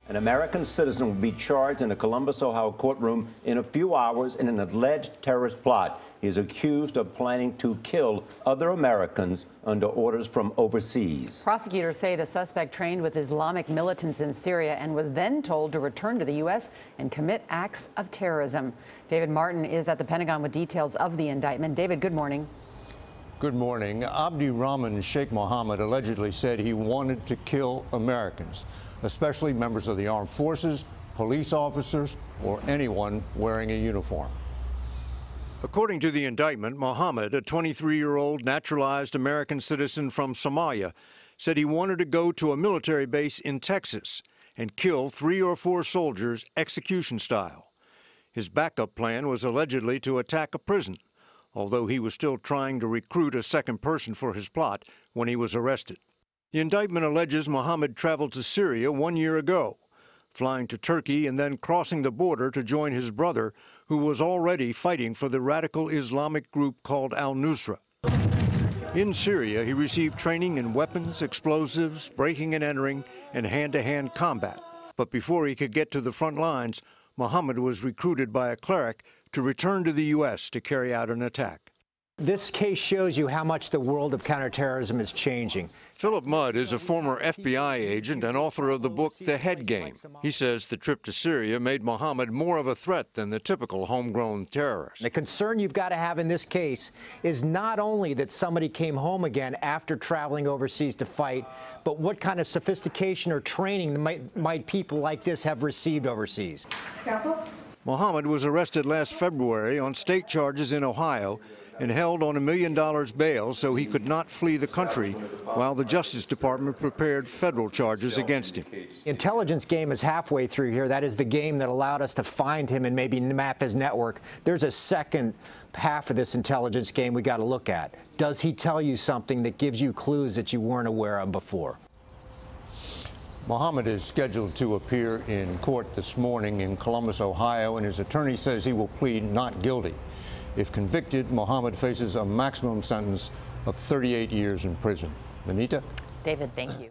An American citizen will be charged in a Columbus, Ohio courtroom in a few hours in an alleged terrorist plot. He is accused of planning to kill other Americans under orders from overseas. Prosecutors say the suspect trained with Islamic militants in Syria and was then told to return to the U.S. and commit acts of terrorism. David Martin is at the Pentagon with details of the indictment. David, good morning. Good morning. Abdirahman Sheik Mohamud allegedly said he wanted to kill Americans, especially members of the armed forces, police officers, or anyone wearing a uniform. According to the indictment, Mohamud, a 23-year-old naturalized American citizen from Somalia, said he wanted to go to a military base in Texas and kill 3 or 4 soldiers execution style. His backup plan was allegedly to attack a prison, although he was still trying to recruit a second person for his plot when he was arrested. The indictment alleges Mohamud traveled to Syria 1 year ago, flying to Turkey and then crossing the border to join his brother, who was already fighting for the radical Islamic group called al-Nusra. In Syria, he received training in weapons, explosives, breaking and entering, and hand-to-hand combat. But before he could get to the front lines, Mohamud was recruited by a cleric to return to the U.S. to carry out an attack. This case shows you how much the world of counterterrorism is changing. Philip Mudd is a former FBI agent and author of the book The Head Game. He says the trip to Syria made Mohamud more of a threat than the typical homegrown terrorist. The concern you've got to have in this case is not only that somebody came home again after traveling overseas to fight, but what kind of sophistication or training might people like this have received overseas. Counsel? Mohamud was arrested last February on state charges in Ohio and held on $1 million bail so he could not flee the country while the Justice Department prepared federal charges against him. The intelligence game is halfway through here. That is the game that allowed us to find him and maybe map his network. There's a second half of this intelligence game we got to look at. Does he tell you something that gives you clues that you weren't aware of before? Mohamud is scheduled to appear in court this morning in Columbus, Ohio, and his attorney says he will plead not guilty. If convicted, Mohamud faces a maximum sentence of 38 years in prison. Anita? David, thank you.